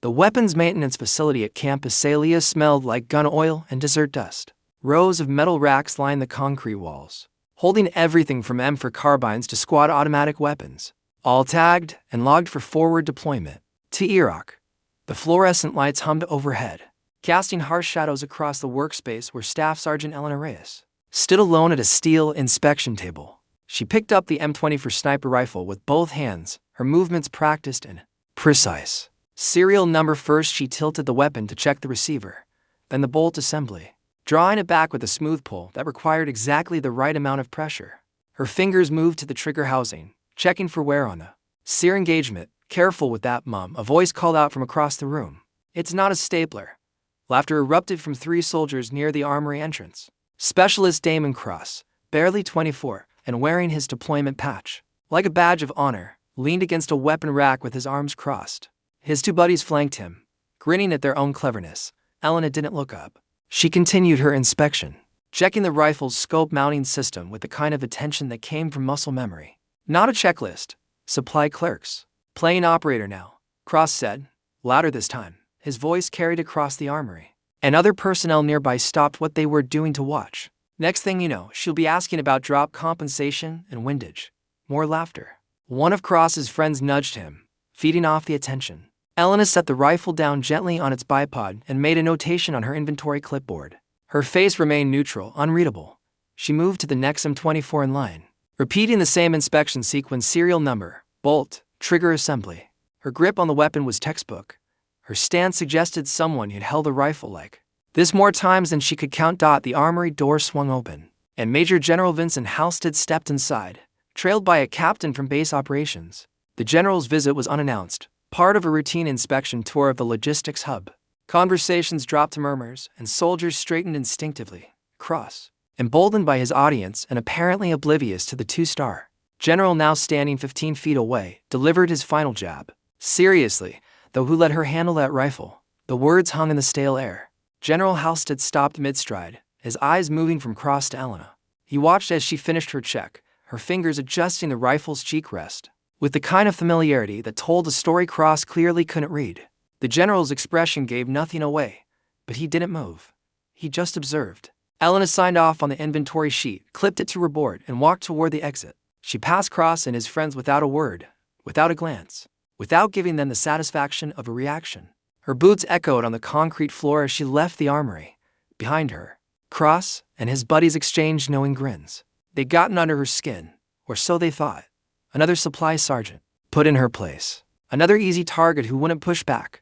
The weapons maintenance facility at Camp Azalea smelled like gun oil and desert dust. Rows of metal racks lined the concrete walls, holding everything from M4 carbines to squad automatic weapons, all tagged and logged for forward deployment to Iraq. The fluorescent lights hummed overhead, casting harsh shadows across the workspace where Staff Sergeant Elena Reyes stood alone at a steel inspection table. She picked up the M24 sniper rifle with both hands, her movements practiced and precise. Serial number first, she tilted the weapon to check the receiver, then the bolt assembly, drawing it back with a smooth pull that required exactly the right amount of pressure. Her fingers moved to the trigger housing, checking for wear on the sear engagement. "Careful with that, Mum," a voice called out from across the room. "It's not a stapler." Laughter erupted from 3 soldiers near the armory entrance. Specialist Damon Cross, barely 24, and wearing his deployment patch like a badge of honor, leaned against a weapon rack with his arms crossed. His 2 buddies flanked him, grinning at their own cleverness. Elena didn't look up. She continued her inspection, checking the rifle's scope mounting system with the kind of attention that came from muscle memory. "Not a checklist. Supply clerks. Plane operator now," Cross said, louder this time. His voice carried across the armory, and other personnel nearby stopped what they were doing to watch. "Next thing you know, she'll be asking about drop compensation and windage." More laughter. One of Cross's friends nudged him, feeding off the attention. Elena set the rifle down gently on its bipod and made a notation on her inventory clipboard. Her face remained neutral, unreadable. She moved to the next M24 in line, repeating the same inspection sequence: serial number, bolt, trigger assembly. Her grip on the weapon was textbook. Her stance suggested someone had held a rifle like this more times than she could count. The armory door swung open, and Major General Vincent Halstead stepped inside, trailed by a captain from base operations. The general's visit was unannounced, part of a routine inspection tour of the logistics hub. Conversations dropped to murmurs, and soldiers straightened instinctively. Cross, emboldened by his audience and apparently oblivious to the 2-star general now standing 15 feet away, delivered his final jab. "Seriously, though, who let her handle that rifle?" The words hung in the stale air. General Halstead stopped mid-stride, his eyes moving from Cross to Elena. He watched as she finished her check, her fingers adjusting the rifle's cheek rest, with the kind of familiarity that told a story Cross clearly couldn't read. The general's expression gave nothing away, but he didn't move. He just observed. Elena signed off on the inventory sheet, clipped it to her board, and walked toward the exit. She passed Cross and his friends without a word, without a glance, without giving them the satisfaction of a reaction. Her boots echoed on the concrete floor as she left the armory. Behind her, Cross and his buddies exchanged knowing grins. They'd gotten under her skin, or so they thought. Another supply sergeant, put in her place. Another easy target who wouldn't push back.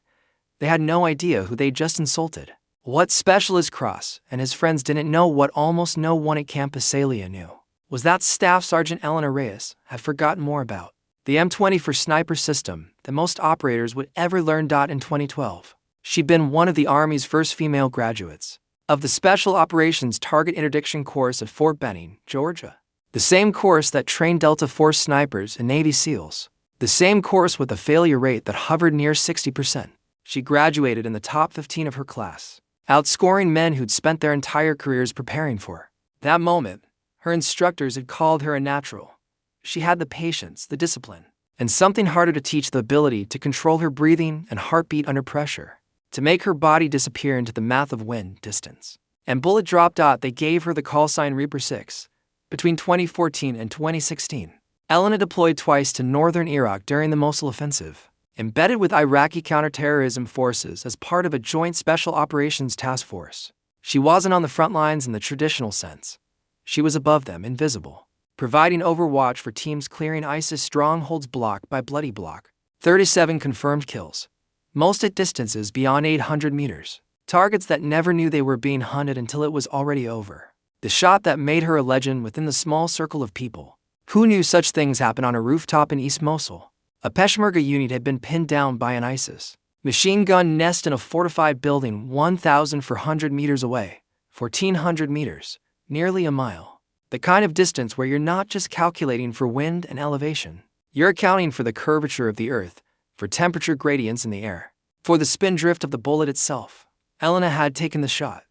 They had no idea who they'd just insulted. What Specialist Cross and his friends didn't know, what almost no one at Camp Azalea knew, was that Staff Sergeant Elena Reyes had forgotten more about the M24 sniper system than most operators would ever learn. In 2012, she'd been one of the Army's first female graduates of the Special Operations Target Interdiction Course at Fort Benning, Georgia. The same course that trained Delta Force snipers and Navy SEALs. The same course with a failure rate that hovered near 60%. She graduated in the top 15 of her class, outscoring men who'd spent their entire careers preparing for that moment. Her instructors had called her a natural. She had the patience, the discipline, and something harder to teach: the ability to control her breathing and heartbeat under pressure, to make her body disappear into the math of wind, distance, and bullet drop. They gave her the call sign Reaper 6. Between 2014 and 2016, Elena deployed twice to northern Iraq during the Mosul offensive, embedded with Iraqi counterterrorism forces as part of a joint special operations task force. She wasn't on the front lines in the traditional sense. She was above them, invisible, providing overwatch for teams clearing ISIS strongholds block by bloody block. 37 confirmed kills, most at distances beyond 800 meters. Targets that never knew they were being hunted until it was already over. The shot that made her a legend within the small circle of people who knew such things happen on a rooftop in East Mosul. A Peshmerga unit had been pinned down by an ISIS machine gun nest in a fortified building 1,400 meters away, 1,400 meters, nearly a mile. The kind of distance where you're not just calculating for wind and elevation. You're accounting for the curvature of the earth, for temperature gradients in the air, for the spin drift of the bullet itself. Elena had taken the shot.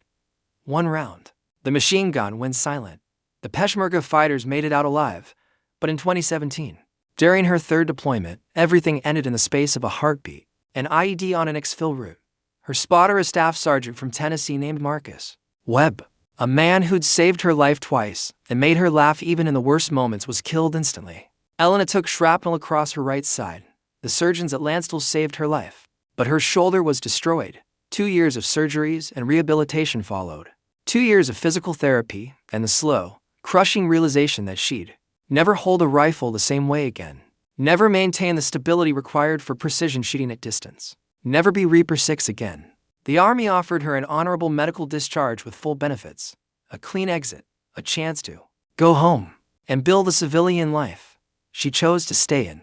One round. The machine gun went silent. The Peshmerga fighters made it out alive. But in 2017, during her third deployment, everything ended in the space of a heartbeat. an IED on an exfil route. Her spotter, a staff sergeant from Tennessee named Marcus Webb, a man who'd saved her life twice and made her laugh even in the worst moments, was killed instantly. Elena took shrapnel across her right side. The surgeons at Landstuhl saved her life, but her shoulder was destroyed. 2 years of surgeries and rehabilitation followed. 2 years of physical therapy and the slow, crushing realization that she'd never hold a rifle the same way again. Never maintain the stability required for precision shooting at distance. Never be Reaper 6 again. The Army offered her an honorable medical discharge with full benefits, a clean exit, a chance to go home and build a civilian life. She chose to stay in.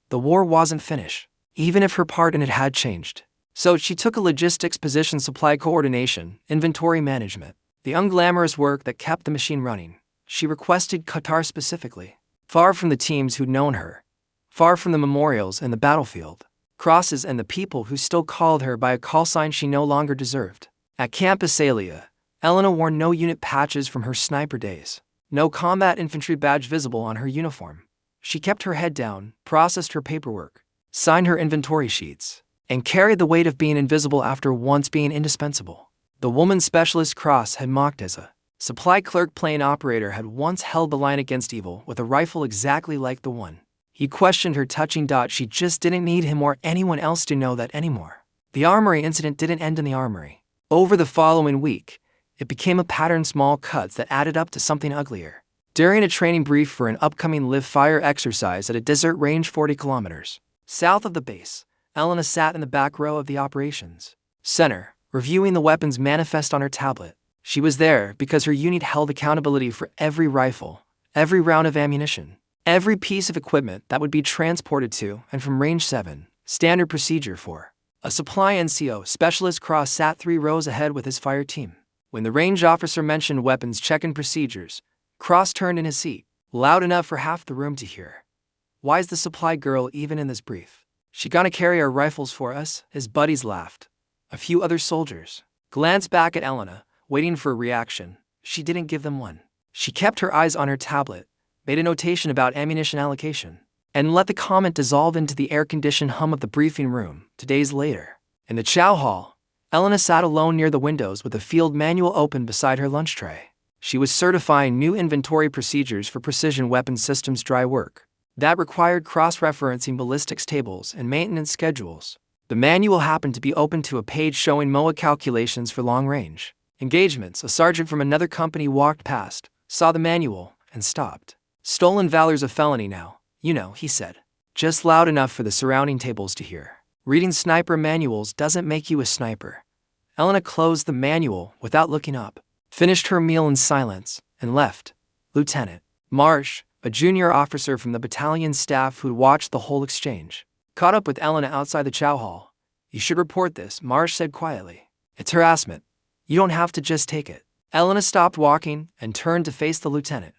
The war wasn't finished, even if her part in it had changed. So she took a logistics position: supply coordination, inventory management, the unglamorous work that kept the machine running. She requested Qatar specifically, far from the teams who'd known her, far from the memorials and the battlefield, crosses and the people who still called her by a call sign she no longer deserved. At Camp Asalia, Elena wore no unit patches from her sniper days, no combat infantry badge visible on her uniform. She kept her head down, processed her paperwork, signed her inventory sheets, and carried the weight of being invisible after once being indispensable. The woman specialist Cross had mocked as a supply clerk plane operator had once held the line against evil with a rifle exactly like the one he questioned her, touching. She just didn't need him or anyone else to know that anymore. The armory incident didn't end in the armory. Over the following week, it became a pattern: small cuts that added up to something uglier. During a training brief for an upcoming live-fire exercise at a desert range 40 kilometers south of the base, Elena sat in the back row of the operations center, reviewing the weapons manifest on her tablet. She was there because her unit held accountability for every rifle, every round of ammunition, every piece of equipment that would be transported to and from Range 7, standard procedure for a supply NCO. Specialist Cross sat 3 rows ahead with his fire team. When the range officer mentioned weapons check-in procedures, Cross turned in his seat, loud enough for half the room to hear. "Why's the supply girl even in this brief? She gonna carry our rifles for us?" His buddies laughed. A few other soldiers glanced back at Elena, waiting for a reaction. She didn't give them one. She kept her eyes on her tablet, made a notation about ammunition allocation, and let the comment dissolve into the air-conditioned hum of the briefing room. 2 days later, in the chow hall, Elena sat alone near the windows with the field manual open beside her lunch tray. She was certifying new inventory procedures for precision weapon systems dry work that required cross-referencing ballistics tables and maintenance schedules. The manual happened to be open to a page showing MOA calculations for long-range engagements. A sergeant from another company walked past, saw the manual, and stopped. "Stolen valor's a felony now, you know," he said, just loud enough for the surrounding tables to hear. "Reading sniper manuals doesn't make you a sniper." Elena closed the manual without looking up, finished her meal in silence, and left. Lieutenant Marsh, a junior officer from the battalion staff who'd watched the whole exchange, caught up with Elena outside the chow hall. "You should report this," Marsh said quietly. "It's harassment. You don't have to just take it." Elena stopped walking and turned to face the lieutenant.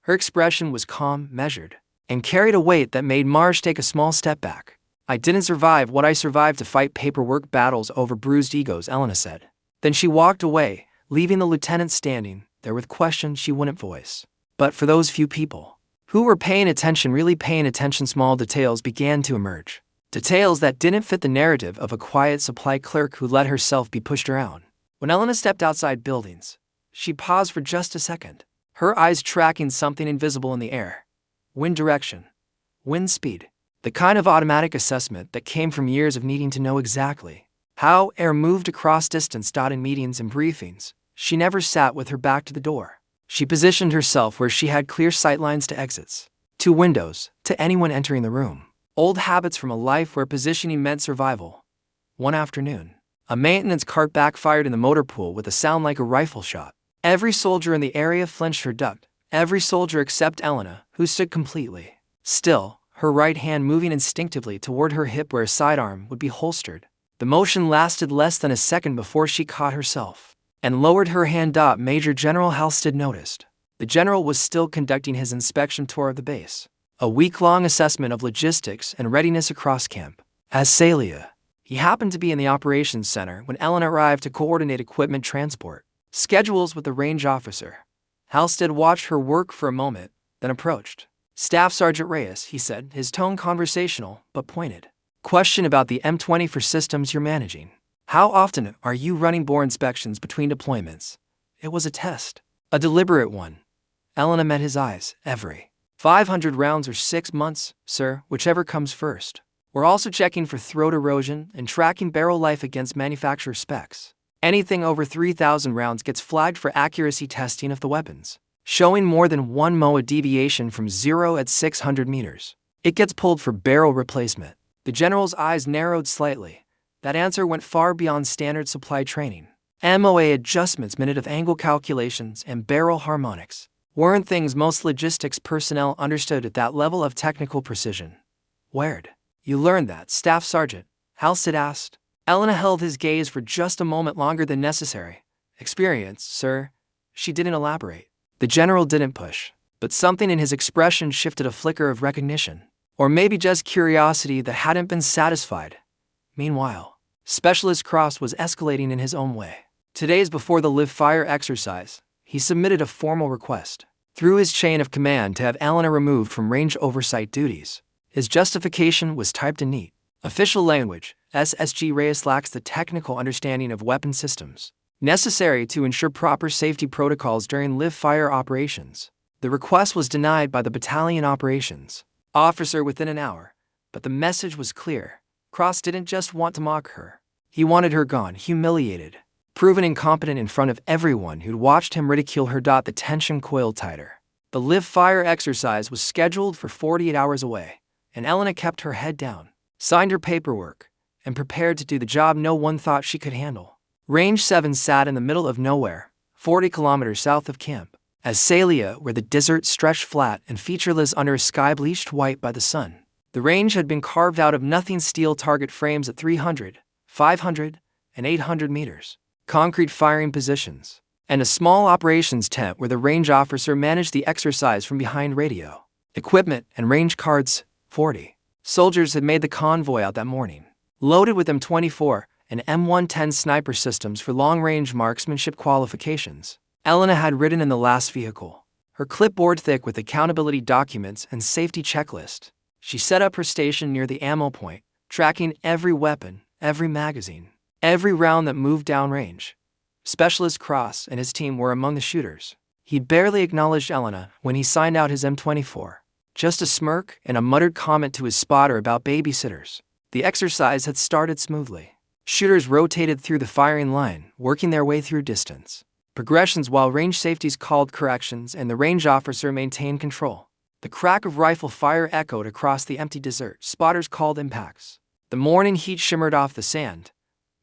Her expression was calm, measured, and carried a weight that made Marsh take a small step back. "I didn't survive what I survived to fight paperwork battles over bruised egos," Elena said. Then she walked away, leaving the lieutenant standing there with questions she wouldn't voice. But for those few people who were paying attention, really paying attention, small details began to emerge. Details that didn't fit the narrative of a quiet supply clerk who let herself be pushed around. When Elena stepped outside buildings, she paused for just a second, her eyes tracking something invisible in the air. Wind direction, wind speed, the kind of automatic assessment that came from years of needing to know exactly how air moved across distance. In meetings and briefings, she never sat with her back to the door. She positioned herself where she had clear sightlines to exits, to windows, to anyone entering the room. Old habits from a life where positioning meant survival. One afternoon, a maintenance cart backfired in the motor pool with a sound like a rifle shot. Every soldier in the area flinched or ducked. Every soldier except Elena, who stood completely still, her right hand moving instinctively toward her hip where a sidearm would be holstered. The motion lasted less than a second before she caught herself and lowered her hand. Major General Halstead noticed. The general was still conducting his inspection tour of the base, a week-long assessment of logistics and readiness across Camp Asalia. He happened to be in the operations center when Elena arrived to coordinate equipment transport schedules with the range officer. Halstead watched her work for a moment, then approached. "Staff Sergeant Reyes," he said, his tone conversational but pointed. Question about the M24 systems you're managing. How often are you running bore inspections between deployments? It was a test. A deliberate one. Elena met his eyes. Every 500 rounds or 6 months, sir, whichever comes first. We're also checking for throat erosion and tracking barrel life against manufacturer specs. Anything over 3,000 rounds gets flagged for accuracy testing of the weapons. Showing more than 1 MOA deviation from 0 at 600 meters. It gets pulled for barrel replacement. The general's eyes narrowed slightly. That answer went far beyond standard supply training. MOA adjustments, minute of angle calculations, and barrel harmonics weren't things most logistics personnel understood at that level of technical precision. Where'd you learn that, Staff Sergeant? Halstead asked. Elena held his gaze for just a moment longer than necessary. Experience, sir. She didn't elaborate. The general didn't push, but something in his expression shifted a flicker of recognition. Or maybe just curiosity that hadn't been satisfied. Meanwhile, Specialist Cross was escalating in his own way. 2 days before the live fire exercise, he submitted a formal request through his chain of command to have Elena removed from range oversight duties. His justification was typed in neat, official language. SSG Reyes lacks the technical understanding of weapon systems necessary to ensure proper safety protocols during live fire operations. The request was denied by the battalion operations officer within an hour, but the message was clear. Cross didn't just want to mock her. He wanted her gone, humiliated, proven incompetent in front of everyone who'd watched him ridicule her. The tension coiled tighter. The live fire exercise was scheduled for 48 hours away, and Elena kept her head down, signed her paperwork, and prepared to do the job no one thought she could handle. Range 7 sat in the middle of nowhere, 40 kilometers south of camp. Azalea, where the desert stretched flat and featureless under a sky bleached white by the sun. The range had been carved out of nothing steel target frames at 300, 500, and 800 meters, concrete firing positions, and a small operations tent where the range officer managed the exercise from behind radio, equipment, and range cards. 40 soldiers had made the convoy out that morning, loaded with M24 and M110 sniper systems for long-range marksmanship qualifications. Elena had ridden in the last vehicle, her clipboard thick with accountability documents and safety checklist. She set up her station near the ammo point, tracking every weapon, every magazine, every round that moved downrange. Specialist Cross and his team were among the shooters. He'd barely acknowledged Elena when he signed out his M24. Just a smirk and a muttered comment to his spotter about babysitters. The exercise had started smoothly. Shooters rotated through the firing line, working their way through distance progressions while range safeties called corrections and the range officer maintained control. The crack of rifle fire echoed across the empty desert. Spotters called impacts. The morning heat shimmered off the sand.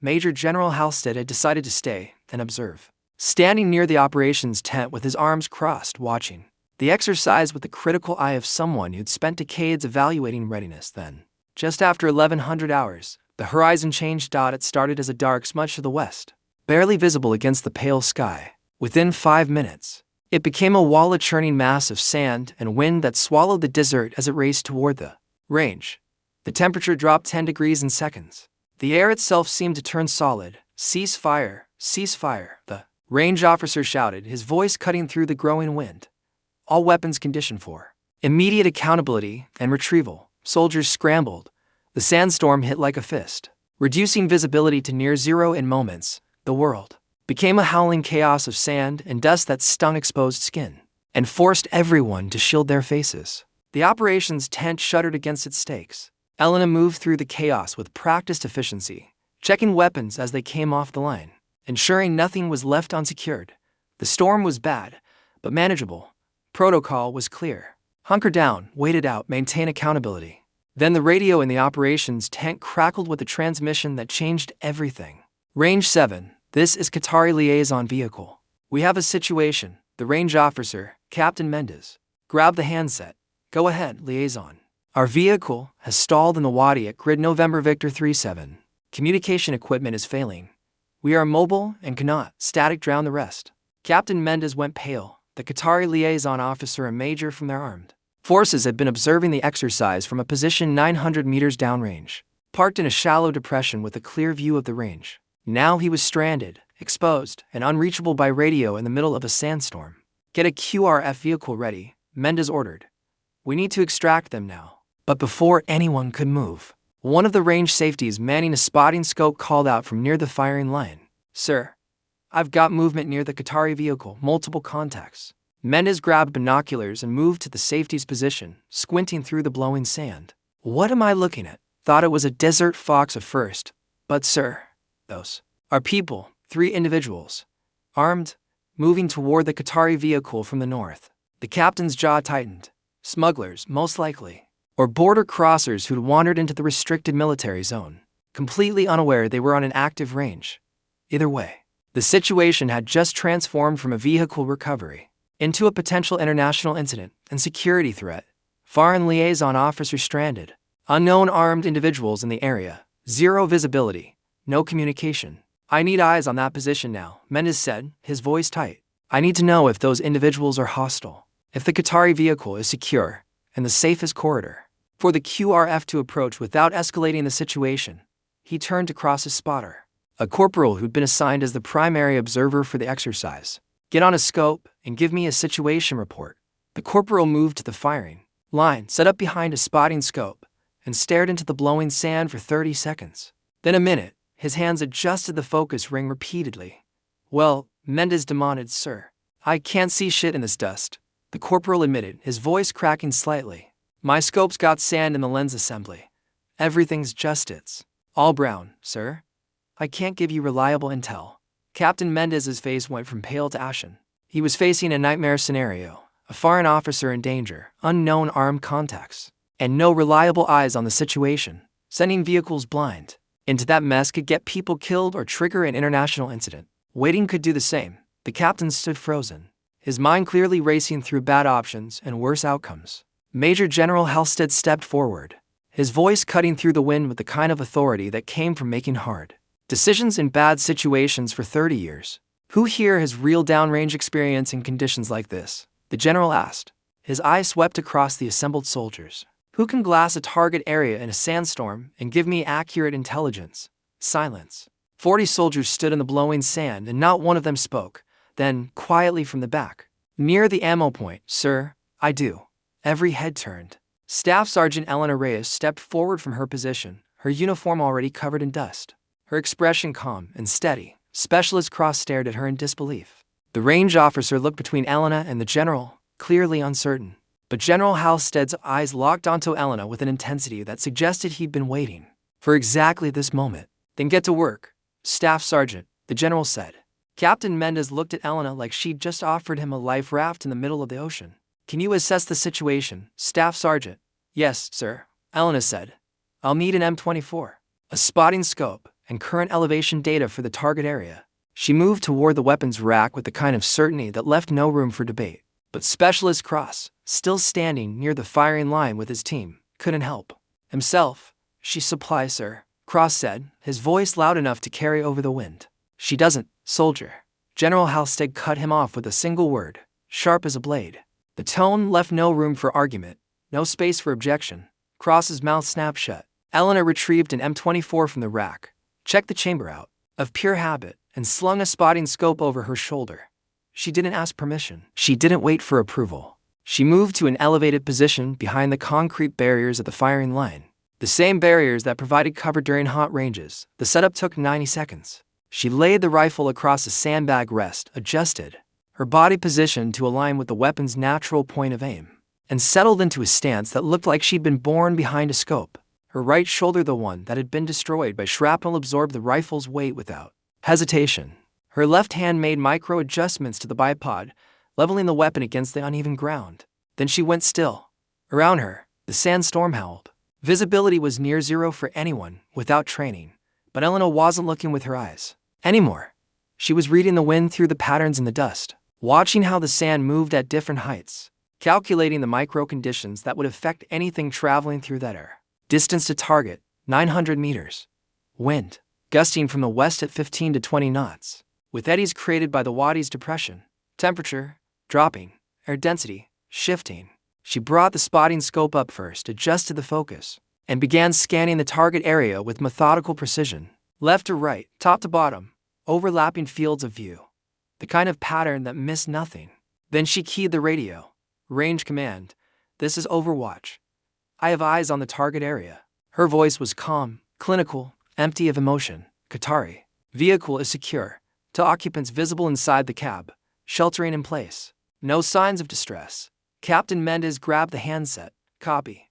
Major General Halstead had decided to stay and observe, standing near the operations tent with his arms crossed, watching the exercise with the critical eye of someone who'd spent decades evaluating readiness. Then, just after 1100 hours, the horizon changed. It started as a dark smudge to the west, barely visible against the pale sky. Within 5 minutes, it became a wall, a churning mass of sand and wind that swallowed the desert as it raced toward the range. The temperature dropped 10 degrees in seconds. The air itself seemed to turn solid. Cease fire, cease fire, the range officer shouted, his voice cutting through the growing wind. All weapons conditioned for immediate accountability and retrieval. Soldiers scrambled. The sandstorm hit like a fist, reducing visibility to near zero in moments. The world became a howling chaos of sand and dust that stung exposed skin and forced everyone to shield their faces. The operations tent shuddered against its stakes. Elena moved through the chaos with practiced efficiency, checking weapons as they came off the line, ensuring nothing was left unsecured. The storm was bad, but manageable. Protocol was clear. Hunker down, wait it out, maintain accountability. Then the radio in the operations tent crackled with a transmission that changed everything. Range 7, this is Qatari liaison vehicle. We have a situation. The range officer, Captain Mendez, grabbed the handset. Go ahead, liaison. Our vehicle has stalled in the Wadi at grid November Victor 37. Communication equipment is failing. We are mobile and cannot static drown the rest. Captain Mendez went pale. The Qatari liaison officer and major from their armed forces had been observing the exercise from a position 900 meters downrange, parked in a shallow depression with a clear view of the range. Now he was stranded, exposed, and unreachable by radio in the middle of a sandstorm. Get a QRF vehicle ready, Mendez ordered. We need to extract them now. But before anyone could move, One of the range safeties manning a spotting scope called out from near the firing line. "Sir, I've got movement near the Qatari vehicle, multiple contacts." Mendez grabbed binoculars and moved to the safety's position, squinting through the blowing sand. "What am I looking at? Thought it was a desert fox at first. But sir, those are people, 3 individuals, armed, moving toward the Qatari vehicle from the north." The captain's jaw tightened. Smugglers, most likely, or border crossers who'd wandered into the restricted military zone, completely unaware they were on an active range. Either way, the situation had just transformed from a vehicle recovery into a potential international incident and security threat. Foreign liaison officer stranded, unknown armed individuals in the area, zero visibility, no communication. "I need eyes on that position now," Mendez said, his voice tight. "I need to know if those individuals are hostile, if the Qatari vehicle is secure, and the safest corridor." For the QRF to approach without escalating the situation, he turned to cross his spotter, a corporal who'd been assigned as the primary observer for the exercise. "Get on a scope and give me a situation report." The corporal moved to the firing line, set up behind a spotting scope, and stared into the blowing sand for 30 seconds. Then a minute, his hands adjusted the focus ring repeatedly. "Well," Mendez demanded, "sir, I can't see shit in this dust," the corporal admitted, his voice cracking slightly. "My scope's got sand in the lens assembly. Everything's just it's all brown, sir. I can't give you reliable intel." Captain Mendez's face went from pale to ashen. He was facing a nightmare scenario, a foreign officer in danger, unknown armed contacts, and no reliable eyes on the situation. Sending vehicles blind into that mess could get people killed or trigger an international incident. Waiting could do the same. The captain stood frozen, his mind clearly racing through bad options and worse outcomes. Major General Halstead stepped forward, his voice cutting through the wind with the kind of authority that came from making hard decisions in bad situations for 30 years. "Who here has real downrange experience in conditions like this?" the general asked. His eye swept across the assembled soldiers. "Who can glass a target area in a sandstorm and give me accurate intelligence?" Silence. 40 soldiers stood in the blowing sand and not one of them spoke. Then, quietly from the back, "Near the ammo point, sir." "I do." Every head turned. Staff Sergeant Elena Reyes stepped forward from her position, her uniform already covered in dust. Her expression calm and steady. Specialist Cross stared at her in disbelief. The range officer looked between Elena and the general, clearly uncertain. But General Halstead's eyes locked onto Elena with an intensity that suggested he'd been waiting for exactly this moment. "Then get to work, Staff Sergeant," the general said. Captain Mendez looked at Elena like she'd just offered him a life raft in the middle of the ocean. "Can you assess the situation, Staff Sergeant?" "Yes, sir," Elena said. "I'll need an M24, a spotting scope, and current elevation data for the target area." She moved toward the weapons rack with the kind of certainty that left no room for debate. But Specialist Cross, still standing near the firing line with his team, couldn't help himself. "She supplies, sir," Cross said, his voice loud enough to carry over the wind. "She doesn't, soldier." General Halstead cut him off with a single word, sharp as a blade. The tone left no room for argument, no space for objection. Cross's mouth snapped shut. Elena retrieved an M24 from the rack, checked the chamber out, of pure habit, and slung a spotting scope over her shoulder. She didn't ask permission. She didn't wait for approval. She moved to an elevated position behind the concrete barriers at the firing line. The same barriers that provided cover during hot ranges. The setup took 90 seconds. She laid the rifle across a sandbag rest, adjusted her body position to align with the weapon's natural point of aim, and settled into a stance that looked like she'd been born behind a scope. Her right shoulder, the one that had been destroyed by shrapnel, absorbed the rifle's weight without hesitation. Her left hand made micro adjustments to the bipod, leveling the weapon against the uneven ground. Then she went still. Around her, the sandstorm howled. Visibility was near zero for anyone without training, but Elena wasn't looking with her eyes anymore. She was reading the wind through the patterns in the dust, watching how the sand moved at different heights, calculating the micro conditions that would affect anything traveling through that air. Distance to target, 900 meters. Wind, gusting from the west at 15 to 20 knots, with eddies created by the Wadi's depression. Temperature, dropping. Air density, shifting. She brought the spotting scope up first, adjusted the focus, and began scanning the target area with methodical precision. Left to right, top to bottom, overlapping fields of view. The kind of pattern that missed nothing. Then she keyed the radio. "Range command. This is Overwatch. I have eyes on the target area." Her voice was calm, clinical, empty of emotion. Qatari. Vehicle is secure. To occupants visible inside the cab. Sheltering in place. No signs of distress. Captain Mendez grabbed the handset. Copy.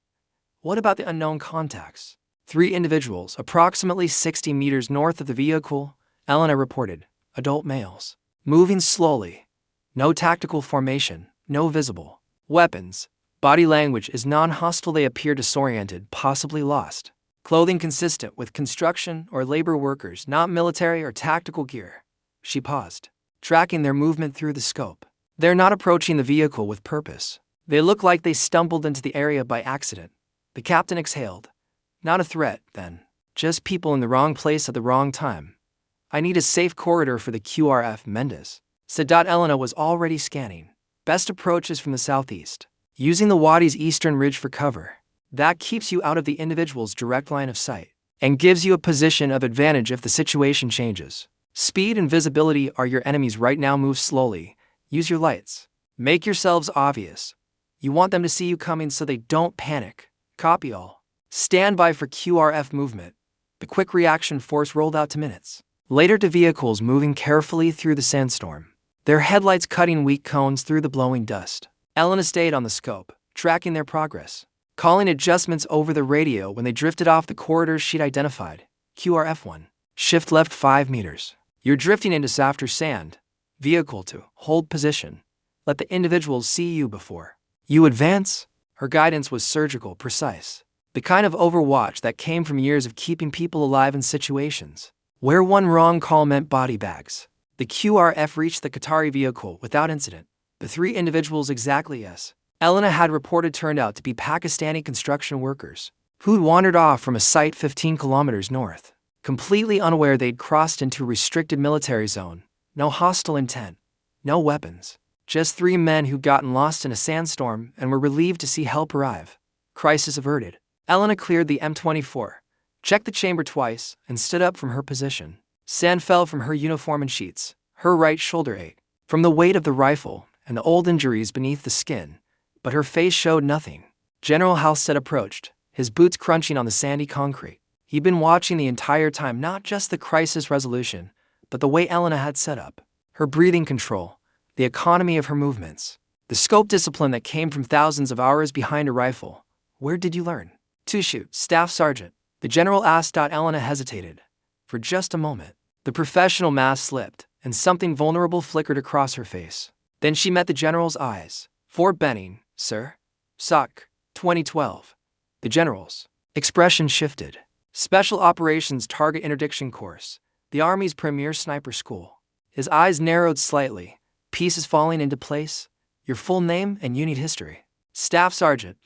What about the unknown contacts? 3 individuals, approximately 60 meters north of the vehicle, Elena reported. Adult males. Moving slowly. No tactical formation, no visible weapons. Body language is non-hostile. They appear disoriented, possibly lost. Clothing consistent with construction or labor workers, not military or tactical gear. She paused, tracking their movement through the scope. They're not approaching the vehicle with purpose. They look like they stumbled into the area by accident. The captain exhaled. Not a threat, then. Just people in the wrong place at the wrong time. I need a safe corridor for the QRF, Mendez said. Elena was already scanning. Best approach is from the southeast, using the Wadi's eastern ridge for cover. That keeps you out of the individual's direct line of sight and gives you a position of advantage if the situation changes. Speed and visibility are your enemies right now. Move slowly. Use your lights. Make yourselves obvious. You want them to see you coming so they don't panic. Copy all. Stand by for QRF movement. The quick reaction force rolled out to minutes later to vehicles moving carefully through the sandstorm, their headlights cutting weak cones through the blowing dust. Elena stayed on the scope, tracking their progress, calling adjustments over the radio when they drifted off the corridors she'd identified. QRF1. Shift left 5 meters. You're drifting into softer sand. Vehicle 2. Hold position. Let the individuals see you before you advance. Her guidance was surgical, precise. The kind of overwatch that came from years of keeping people alive in situations where one wrong call meant body bags. The QRF reached the Qatari vehicle without incident. The 3 individuals exactly as Elena had reported turned out to be Pakistani construction workers who'd wandered off from a site 15 kilometers north, completely unaware they'd crossed into a restricted military zone. No hostile intent, no weapons. Just 3 men who'd gotten lost in a sandstorm and were relieved to see help arrive. Crisis averted. Elena cleared the M24, checked the chamber twice, and stood up from her position. Sand fell from her uniform in sheets. Her right shoulder ached from the weight of the rifle and the old injuries beneath the skin, but her face showed nothing. General Halstead approached, his boots crunching on the sandy concrete. He'd been watching the entire time, not just the crisis resolution, but the way Elena had set up. Her breathing control, the economy of her movements, the scope discipline that came from thousands of hours behind a rifle. Where did you learn to shoot, Staff Sergeant? The general asked. Elena hesitated. For just a moment, the professional mask slipped, and something vulnerable flickered across her face. Then she met the general's eyes. Fort Benning, sir. SOC, 2012. The general's expression shifted. Special Operations Target Interdiction Course, the Army's premier sniper school. His eyes narrowed slightly, pieces falling into place. Your full name and unit history. Staff Sergeant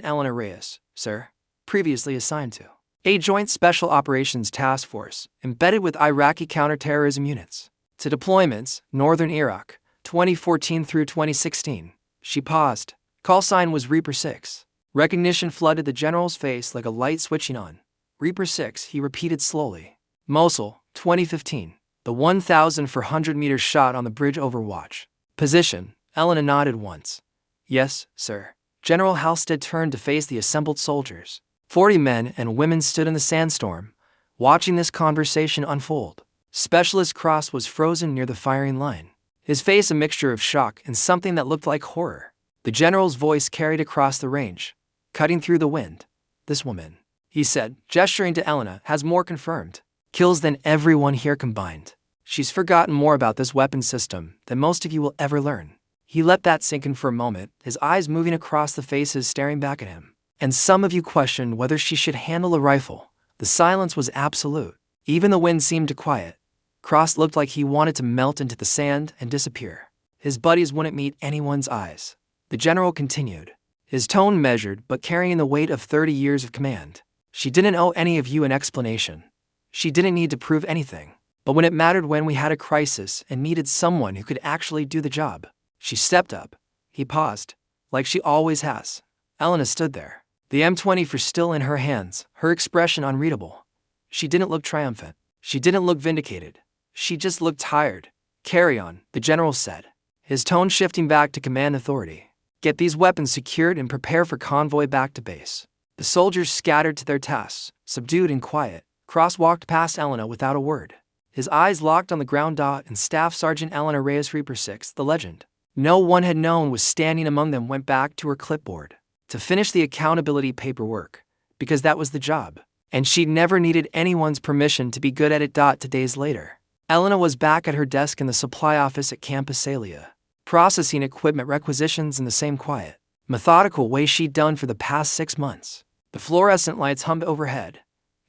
Elena Reyes, sir. Previously assigned to a Joint Special Operations Task Force, embedded with Iraqi counterterrorism units. To deployments, Northern Iraq, 2014 through 2016. She paused. Call sign was Reaper 6. Recognition flooded the general's face like a light switching on. Reaper 6, he repeated slowly. Mosul, 2015. The 1,400-meter shot on the bridge overwatch. Position, Elena nodded once. Yes, sir. General Halstead turned to face the assembled soldiers. 40 men and women stood in the sandstorm, watching this conversation unfold. Specialist Cross was frozen near the firing line, his face a mixture of shock and something that looked like horror. The general's voice carried across the range, cutting through the wind. This woman, he said, gesturing to Elena, has more confirmed kills than everyone here combined. She's forgotten more about this weapon system than most of you will ever learn. He let that sink in for a moment, his eyes moving across the faces staring back at him. And some of you questioned whether she should handle a rifle. The silence was absolute. Even the wind seemed to quiet. Cross looked like he wanted to melt into the sand and disappear. His buddies wouldn't meet anyone's eyes. The general continued, his tone measured but carrying the weight of 30 years of command. She didn't owe any of you an explanation. She didn't need to prove anything. But when it mattered, when we had a crisis and needed someone who could actually do the job, she stepped up. He paused, like she always has. Elena stood there, the M24 still in her hands, her expression unreadable. She didn't look triumphant. She didn't look vindicated. She just looked tired. Carry on, the general said, his tone shifting back to command authority. Get these weapons secured and prepare for convoy back to base. The soldiers scattered to their tasks, subdued and quiet. Cross walked past Elena without a word. His eyes locked on the ground. And Staff Sergeant Elena Reyes, Reaper 6, the legend no one had known was standing among them, went back to her clipboard to finish the accountability paperwork, because that was the job, and she'd never needed anyone's permission to be good at it. 2 days later, Elena was back at her desk in the supply office at Camp Asalia, processing equipment requisitions in the same quiet, methodical way she'd done for the past 6 months. The fluorescent lights hummed overhead.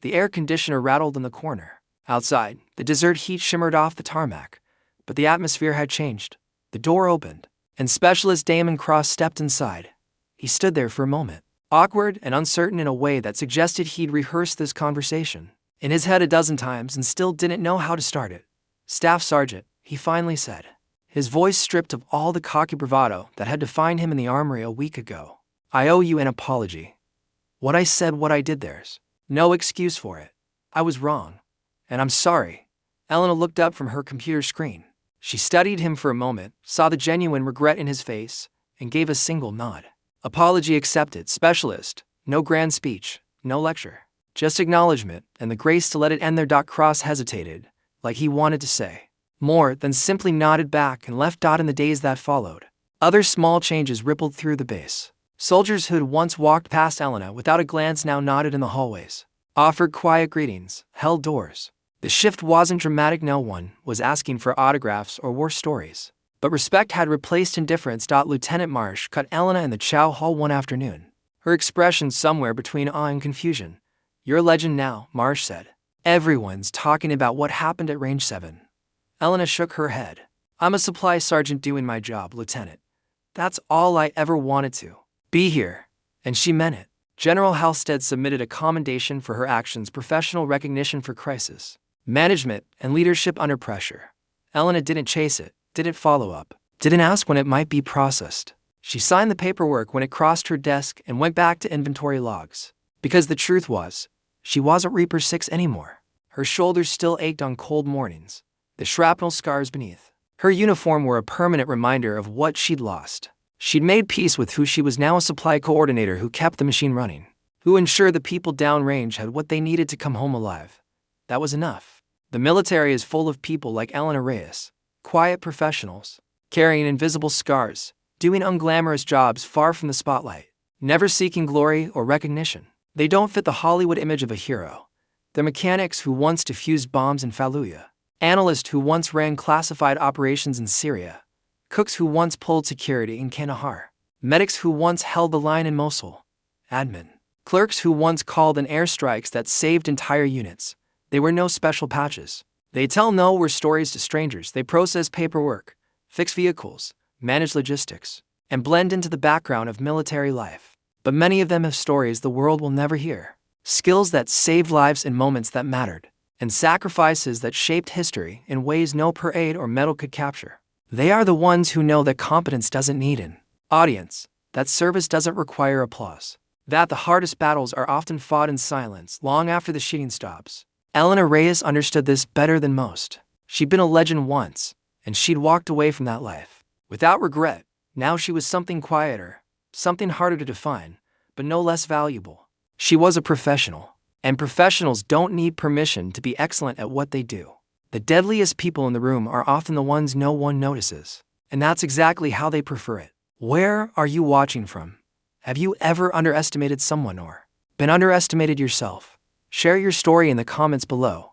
The air conditioner rattled in the corner. Outside, the desert heat shimmered off the tarmac, but the atmosphere had changed. The door opened, and Specialist Damon Cross stepped inside. He stood there for a moment, awkward and uncertain in a way that suggested he'd rehearsed this conversation in his head a dozen times and still didn't know how to start it. "Staff Sergeant," he finally said, his voice stripped of all the cocky bravado that had defined him in the armory a week ago. "I owe you an apology. What I said, what I did, there's no excuse for it. I was wrong, and I'm sorry." Elena looked up from her computer screen. She studied him for a moment, saw the genuine regret in his face, and gave a single nod. "Apology accepted, Specialist. No grand speech, no lecture. Just acknowledgement and the grace to let it end there." Cross hesitated, like he wanted to say more, then simply nodded back and left. In the days that followed, other small changes rippled through the base. Soldiers who'd once walked past Elena without a glance now nodded in the hallways, offered quiet greetings, held doors. The shift wasn't dramatic, no one was asking for autographs or war stories, but respect had replaced indifference. Lieutenant Marsh cut Elena in the chow hall one afternoon, her expression somewhere between awe and confusion. "You're a legend now," Marsh said. "Everyone's talking about what happened at Range 7. Elena shook her head. "I'm a supply sergeant doing my job, Lieutenant. That's all I ever wanted to be here." And she meant it. General Halstead submitted a commendation for her actions, professional recognition for crisis management and leadership under pressure. Elena didn't chase it, didn't follow up, didn't ask when it might be processed. She signed the paperwork when it crossed her desk and went back to inventory logs. Because the truth was, she wasn't Reaper 6 anymore. Her shoulders still ached on cold mornings, the shrapnel scars beneath her uniform were a permanent reminder of what she'd lost. She'd made peace with who she was now, a supply coordinator who kept the machine running, who ensured the people downrange had what they needed to come home alive. That was enough. The military is full of people like Elena Reyes, quiet professionals, carrying invisible scars, doing unglamorous jobs far from the spotlight, never seeking glory or recognition. They don't fit the Hollywood image of a hero. They're mechanics who once defused bombs in Fallujah, analysts who once ran classified operations in Syria, cooks who once pulled security in Kandahar, medics who once held the line in Mosul, admin clerks who once called in airstrikes that saved entire units. They were no special patches. They tell no war stories to strangers. They process paperwork, fix vehicles, manage logistics, and blend into the background of military life. But many of them have stories the world will never hear, skills that saved lives in moments that mattered, and sacrifices that shaped history in ways no parade or medal could capture. They are the ones who know that competence doesn't need an audience, that service doesn't require applause, that the hardest battles are often fought in silence long after the shooting stops. Elena Reyes understood this better than most. She'd been a legend once, and she'd walked away from that life without regret. Now she was something quieter, something harder to define, but no less valuable. She was a professional, and professionals don't need permission to be excellent at what they do. The deadliest people in the room are often the ones no one notices, and that's exactly how they prefer it. Where are you watching from? Have you ever underestimated someone or been underestimated yourself? Share your story in the comments below.